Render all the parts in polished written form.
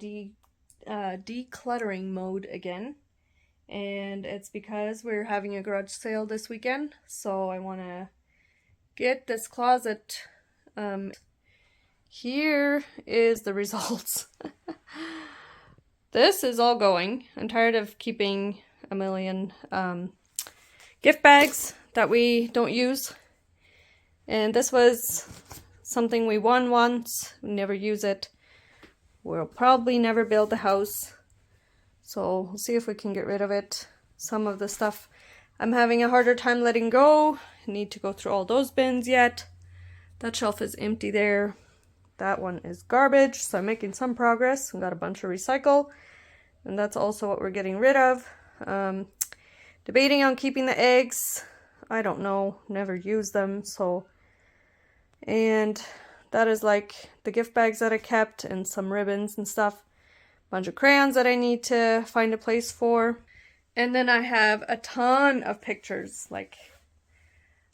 decluttering mode again, and it's because we're having a garage sale this weekend, so I want to get this closet. Here is the results. This is all going. I'm tired of keeping a million gift bags that we don't use, and this was something we won once, we never use it. We'll probably never build the house, so we'll see if we can get rid of it. Some of the stuff I'm having a harder time letting go. I need to go through all those bins yet. That shelf is empty there. That one is garbage, so I'm making some progress. We've got a bunch of recycle, and that's also what we're getting rid of. Debating on keeping the eggs. I don't know, never use them, so. And that is like the gift bags that I kept and some ribbons and stuff. Bunch of crayons that I need to find a place for. And then I have a ton of pictures, like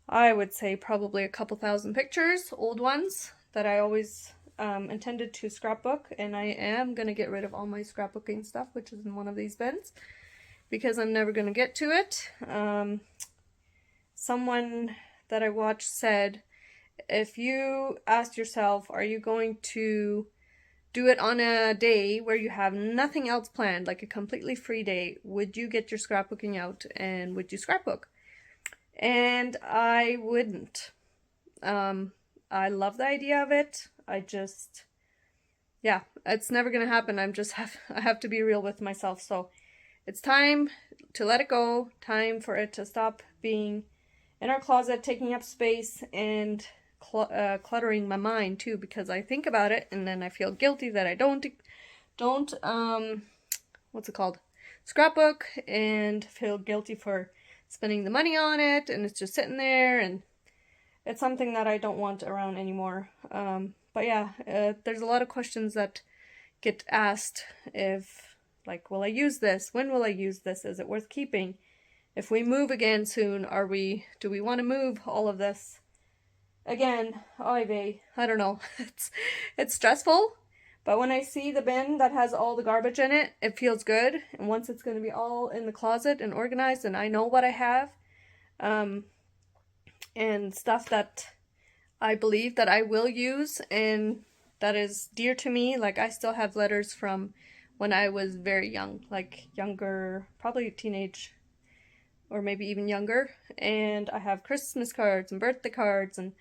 I would say probably a couple thousand pictures, old ones that I always intended to scrapbook, and I am going to get rid of all my scrapbooking stuff, which is in one of these bins, because I'm never going to get to it. Someone that I watched said, if you ask yourself, are you going to do it on a day where you have nothing else planned, like a completely free day, would you get your scrapbooking out and would you scrapbook? And I wouldn't. I love the idea of it. Yeah, it's never gonna happen. I have to be real with myself. So it's time to let it go. Time for it to stop being in our closet, taking up space and cluttering my mind too. Because I think about it and then I feel guilty that I don't what's it called? Scrapbook, and feel guilty for spending the money on it, and it's just sitting there, and it's something that I don't want around anymore. But yeah, there's a lot of questions that get asked, if like, will I use this? When will I use this? Is it worth keeping? If we move again soon, do we want to move all of this again? I don't know. It's stressful, but when I see the bin that has all the garbage in it, it feels good. And once it's going to be all in the closet and organized, and I know what I have, and stuff that I believe that I will use and that is dear to me. Like, I still have letters from when I was very young, like younger, probably teenage or maybe even younger, and I have Christmas cards and birthday cards, and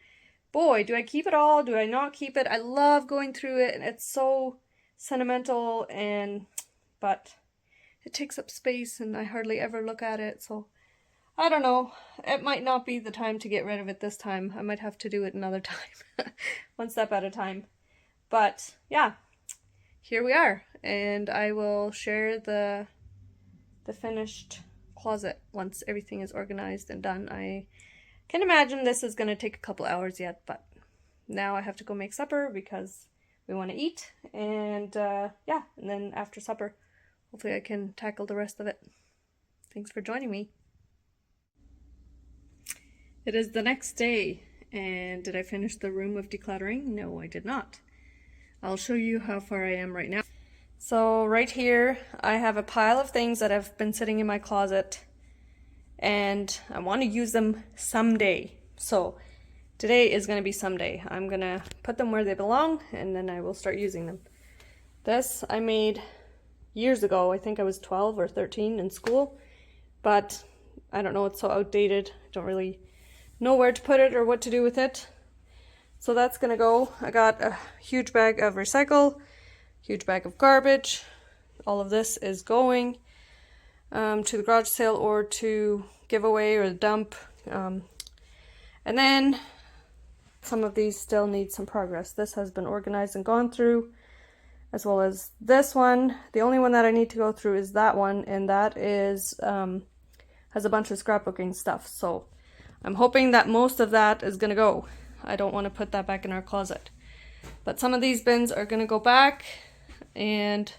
boy, do I keep it all, do I not keep it? I love going through it, and it's so sentimental, but it takes up space and I hardly ever look at it, so I don't know. It might not be the time to get rid of it this time. I might have to do it another time. One step at a time. But yeah, here we are. And I will share the finished closet once everything is organized and done. I can imagine this is going to take a couple hours yet, but now I have to go make supper because we want to eat. And yeah, and then after supper, hopefully I can tackle the rest of it. Thanks for joining me. It is the next day, and did I finish the room of decluttering? No, I did not. I'll show you how far I am right now. So right here, I have a pile of things that have been sitting in my closet, and I want to use them someday. So today is going to be someday. I'm going to put them where they belong, and then I will start using them. This I made years ago. I think I was 12 or 13 in school, but I don't know, it's so outdated. I don't really know where to put it or what to do with it. So that's gonna go. I got a huge bag of recycle, huge bag of garbage. All of this is going to the garage sale or to giveaway or the dump. And then some of these still need some progress. This has been organized and gone through, as well as this one. The only one that I need to go through is that one, and that is has a bunch of scrapbooking stuff. So I'm hoping that most of that is going to go. I don't want to put that back in our closet. But some of these bins are going to go back, and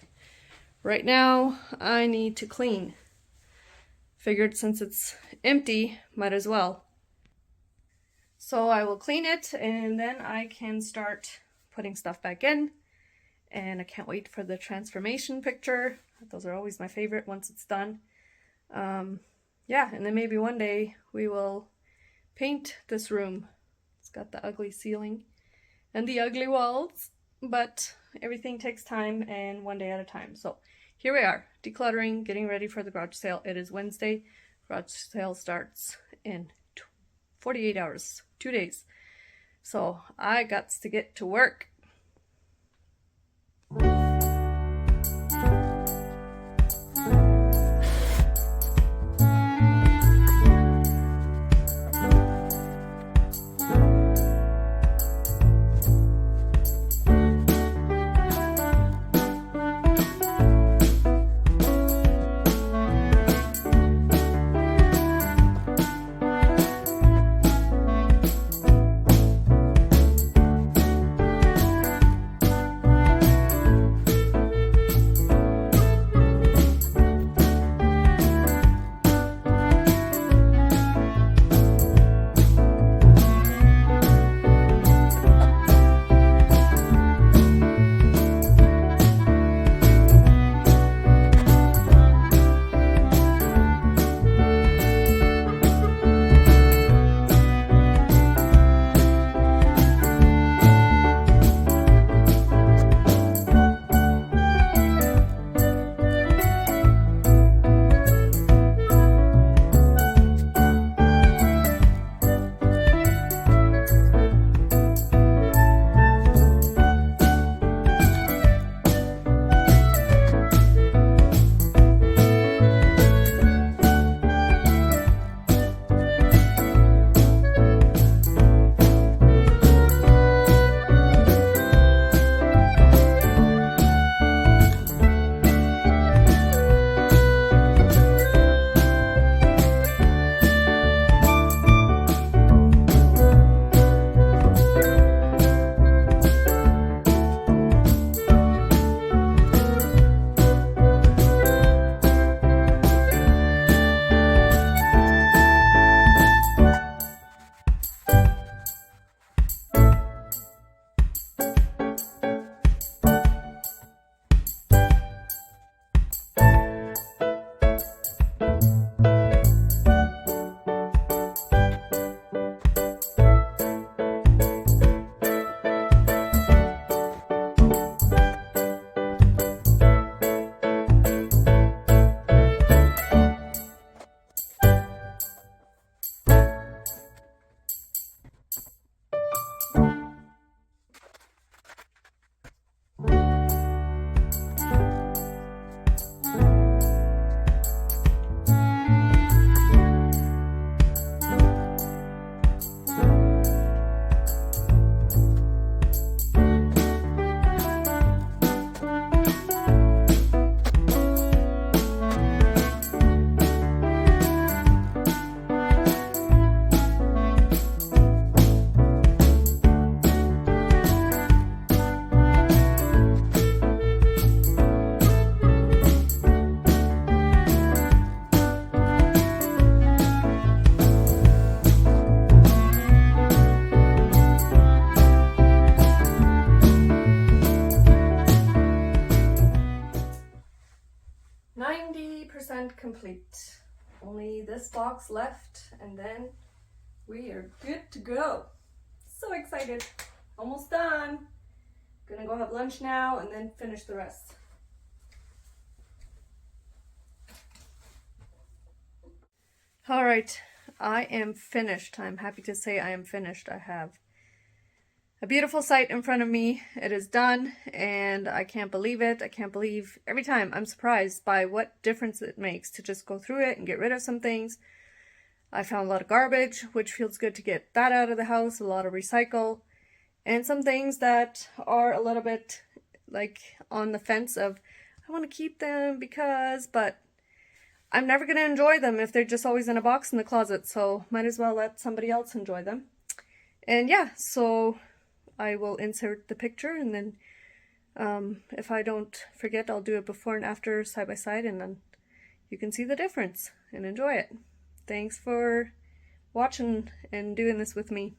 right now I need to clean. Figured since it's empty, might as well. So I will clean it, and then I can start putting stuff back in. and I can't wait for the transformation picture. Those are always my favorite once it's done. Yeah, and then maybe one day we will paint this room. It's got the ugly ceiling and the ugly walls, but everything takes time and one day at a time. So here we are, decluttering, getting ready for the garage sale. It is Wednesday. Garage sale starts in 48 hours, 2 days. So I got to get to work. Complete. Only this box left and then we are good to go. So excited. Almost done. Gonna go have lunch now and then finish the rest. All right, I am finished. I'm happy to say I am finished. I have a beautiful site in front of me. It is done and I can't believe it. I can't believe every time I'm surprised by what difference it makes to just go through it and get rid of some things. I found a lot of garbage, which feels good to get that out of the house, a lot of recycle, and some things that are a little bit like on the fence of I want to keep them because, but I'm never going to enjoy them if they're just always in a box in the closet, so might as well let somebody else enjoy them. And yeah, so I will insert the picture and then if I don't forget, I'll do it before and after side by side and then you can see the difference and enjoy it. Thanks for watching and doing this with me.